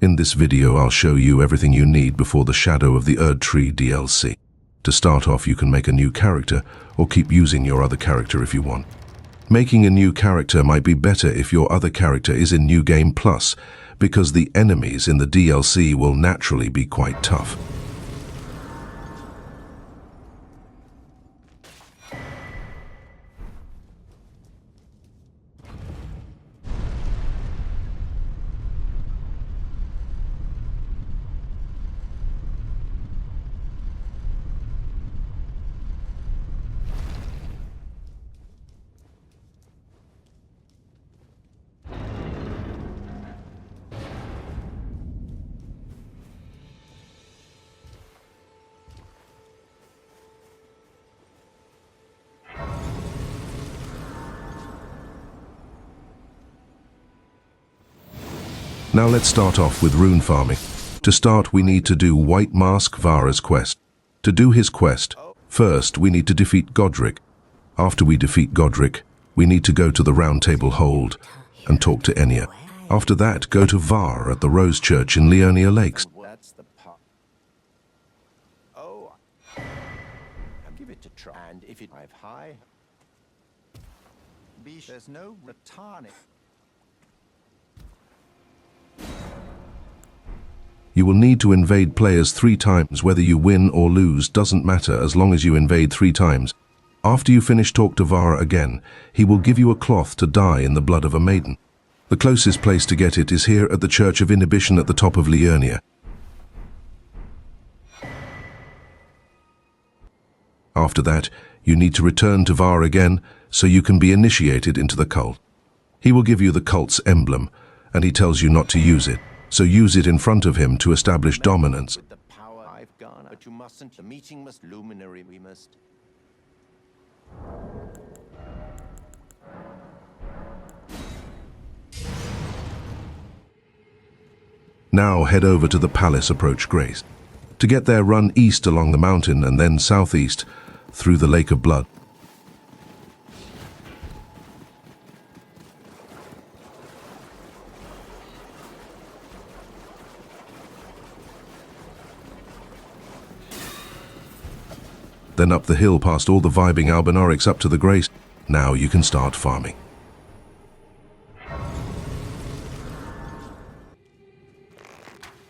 In this video I'll show you everything you need before the Shadow of the Erdtree DLC. To start off, you can make a new character or keep using your other character if you want. Making a new character might be better if your other character is in New Game Plus, because the enemies in the DLC will naturally be quite tough. Now let's start off with rune farming. To start, we need to do White Mask Vara's quest. To do his quest, first we need to defeat Godric. After we defeat Godric, we need to go to the Round Table Hold and talk to Enya. After that, go to Var at the Rose Church in Liurnia Lakes. Oh, I'll give it a try. And if it dive high, there's no returning. You will need to invade players 3 times. Whether you win or lose doesn't matter as long as you invade 3 times. After you finish, talk to Vara again. He will give you a cloth to dye in the blood of a maiden. The closest place to get it is here at the Church of Inhibition at the top of Liurnia. After that, you need to return to Vara again so you can be initiated into the cult. He will give you the cult's emblem, and he tells you not to use it. So use it in front of him to establish dominance. With the power I've garnered, but you mustn't. The meeting must luminary. We must. Now head over to the palace, approach Grace. To get there, run east along the mountain and then southeast through the Lake of Blood. Then up the hill past all the vibing Albinorics up to the Grace. Now you can start farming.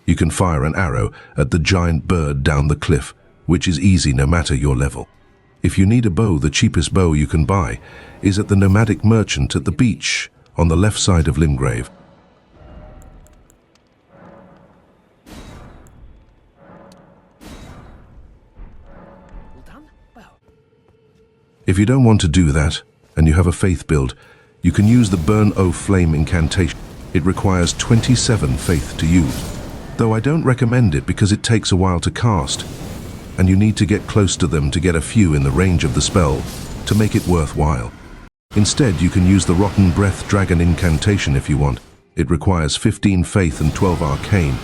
You can fire an arrow at the giant bird down the cliff, which is easy no matter your level. If you need a bow, the cheapest bow you can buy is at the nomadic merchant at the beach on the left side of Limgrave. If you don't want to do that, and you have a faith build, you can use the Burn O Flame incantation. It requires 27 faith to use, though I don't recommend it because it takes a while to cast, and you need to get close to them to get a few in the range of the spell to make it worthwhile. Instead, you can use the Rotten Breath Dragon incantation if you want. It requires 15 faith and 12 arcane,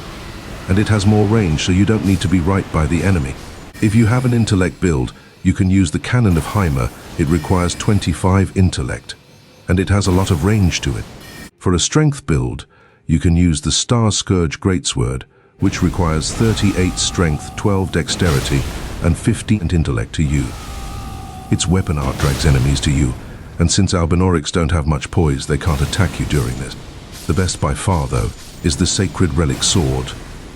and it has more range, so you don't need to be right by the enemy. If you have an intellect build, you can use the Cannon of Hymer. It requires 25 intellect, and it has a lot of range to it. For a strength build, you can use the Star Scourge Greatsword, which requires 38 strength, 12 dexterity, and 15 intellect to use. Its weapon art drags enemies to you, and since Albinorics don't have much poise, they can't attack you during this. The best by far, though, is the Sacred Relic Sword.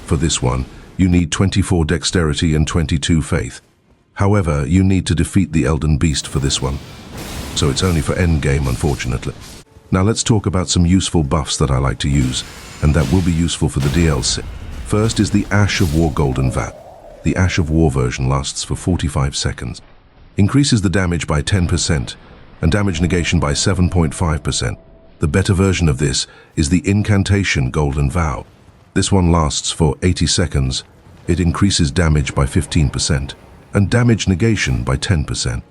For this one, you need 24 dexterity and 22 faith. However, you need to defeat the Elden Beast for this one, so it's only for endgame, unfortunately. Now let's talk about some useful buffs that I like to use, and that will be useful for the DLC. First is the Ash of War Golden Vat. The Ash of War version lasts for 45 seconds. Increases the damage by 10%, and damage negation by 7.5%. The better version of this is the Incantation Golden Vow. This one lasts for 80 seconds. It increases damage by 15. And damage negation by 10%.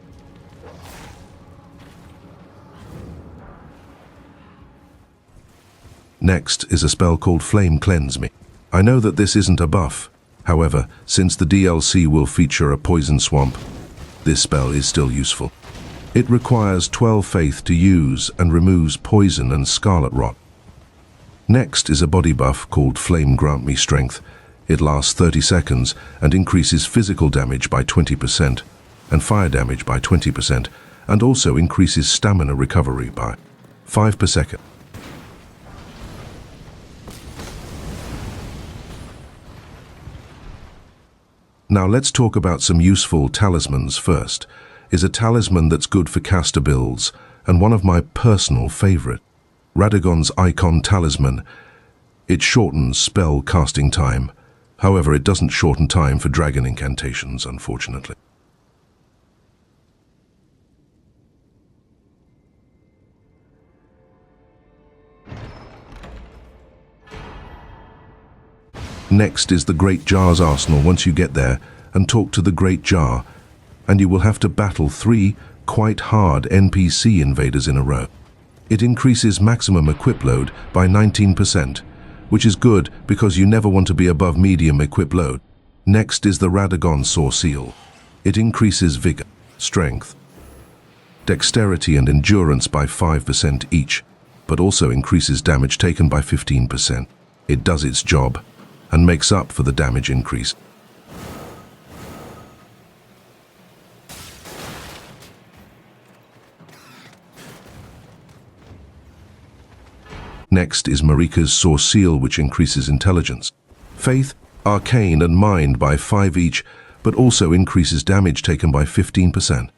Next is a spell called Flame Cleanse Me. I know that this isn't a buff, however, since the DLC will feature a poison swamp, this spell is still useful. It requires 12 faith to use and removes poison and scarlet rot. Next is a body buff called Flame Grant Me Strength. It lasts 30 seconds and increases physical damage by 20% and fire damage by 20%, and also increases stamina recovery by 5 per second. Now let's talk about some useful talismans first. Is a talisman that's good for caster builds, and one of my personal favorite, Radagon's Icon Talisman. It shortens spell casting time. However, it doesn't shorten time for dragon incantations, unfortunately. Next is the Great Jar's arsenal. Once you get there and talk to the Great Jar, and you will have to battle 3 quite hard NPC invaders in a row. It increases maximum equip load by 19%, which is good because you never want to be above medium equip load. Next is the Radagon Saw Seal. It increases vigor, strength, dexterity and endurance by 5% each, but also increases damage taken by 15%. It does its job and makes up for the damage increase. Next is Marika's Saw Seal, which increases intelligence, faith, arcane and mind by 5 each, but also increases damage taken by 15%.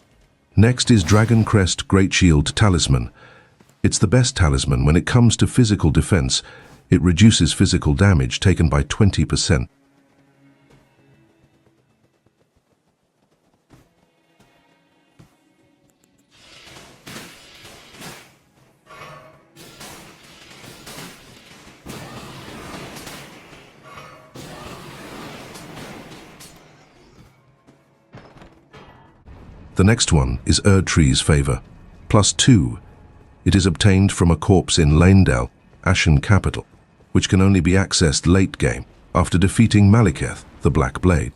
Next is Dragon Crest Great Shield Talisman. It's the best talisman when it comes to physical defense. It reduces physical damage taken by 20%. The next one is Erdtree's Favor, +2. It is obtained from a corpse in Leyndell, Ashen Capital, which can only be accessed late game after defeating Maliketh, the Black Blade.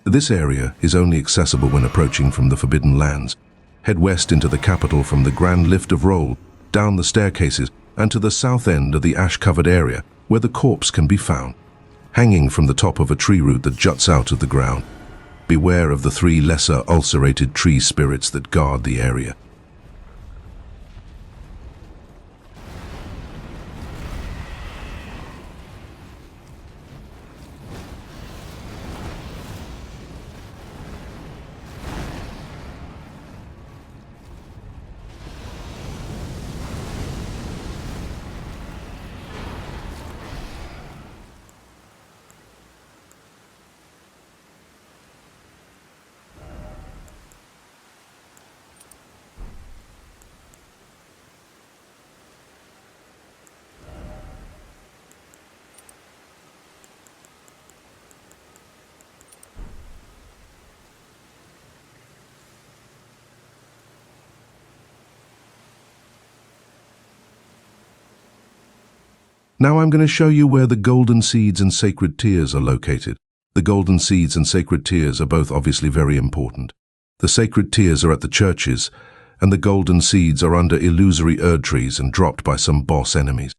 This area is only accessible when approaching from the Forbidden Lands. Head west into the capital from the Grand Lift of Roll, down the staircases, and to the south end of the ash-covered area where the corpse can be found, hanging from the top of a tree root that juts out of the ground. Beware of the 3 lesser ulcerated tree spirits that guard the area. Now I'm going to show you where the golden seeds and sacred tears are located. The golden seeds and sacred tears are both obviously very important. The sacred tears are at the churches, and the golden seeds are under illusory Erdtrees and dropped by some boss enemies.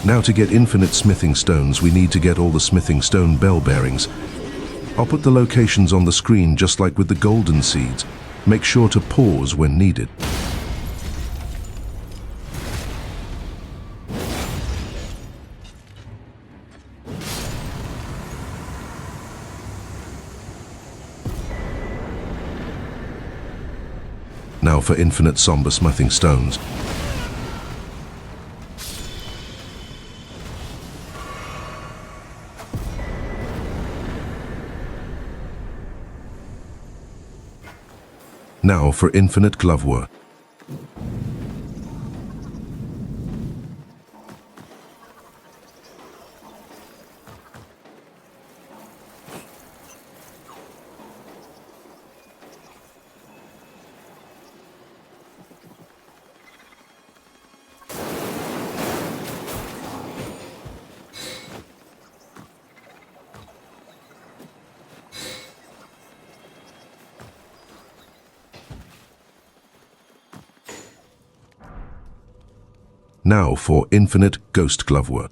Now to get infinite smithing stones, we need to get all the smithing stone bell bearings. I'll put the locations on the screen just like with the golden seeds. Make sure to pause when needed. Now for infinite somber smithing stones. Now for infinite glove work. Now for infinite ghost glove work.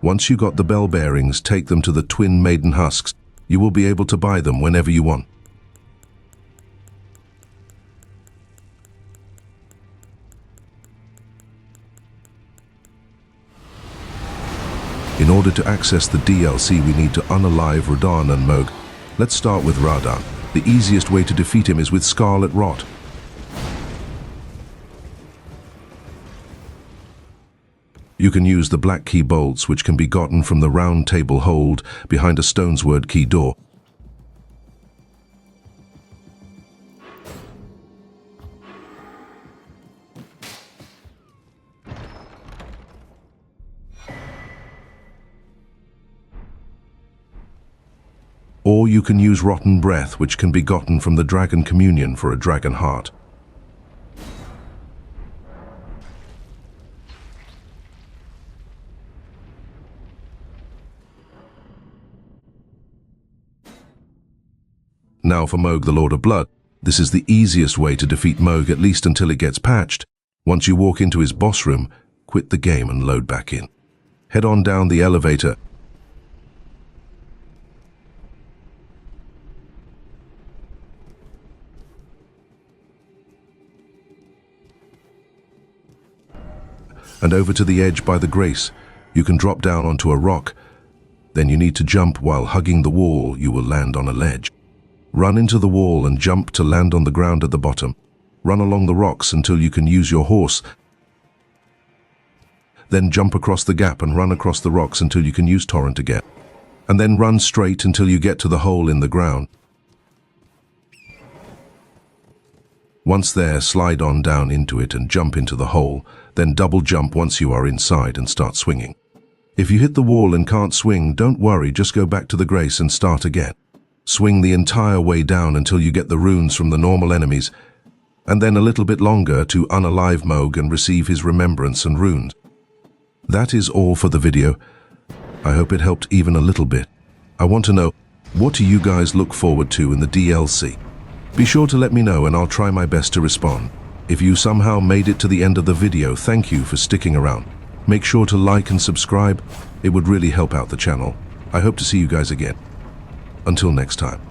Once you got the bell bearings, take them to the twin maiden husks. You will be able to buy them whenever you want. In order to access the DLC, we need to unalive Radahn and Mohg. Let's start with Radahn. The easiest way to defeat him is with Scarlet Rot. You can use the black key bolts, which can be gotten from the round table hold behind a Stonesword key door. Or you can use Rotten Breath, which can be gotten from the Dragon Communion for a dragon heart. Now for Mohg, the Lord of Blood. This is the easiest way to defeat Mohg, at least until it gets patched. Once you walk into his boss room, quit the game and load back in. Head on down the elevator. And over to the edge by the Grace. You can drop down onto a rock. Then you need to jump while hugging the wall. You will land on a ledge. Run into the wall and jump to land on the ground at the bottom. Run along the rocks until you can use your horse. Then jump across the gap and run across the rocks until you can use Torrent again. And then run straight until you get to the hole in the ground. Once there, slide on down into it and jump into the hole. Then double jump once you are inside and start swinging. If you hit the wall and can't swing, don't worry, just go back to the Grace and start again. Swing the entire way down until you get the runes from the normal enemies, and then a little bit longer to unalive Mohg and receive his remembrance and runes. That is all for the video. I hope it helped even a little bit. I want to know, what do you guys look forward to in the DLC? Be sure to let me know and I'll try my best to respond. If you somehow made it to the end of the video, thank you for sticking around. Make sure to like and subscribe. It would really help out the channel. I hope to see you guys again. Until next time.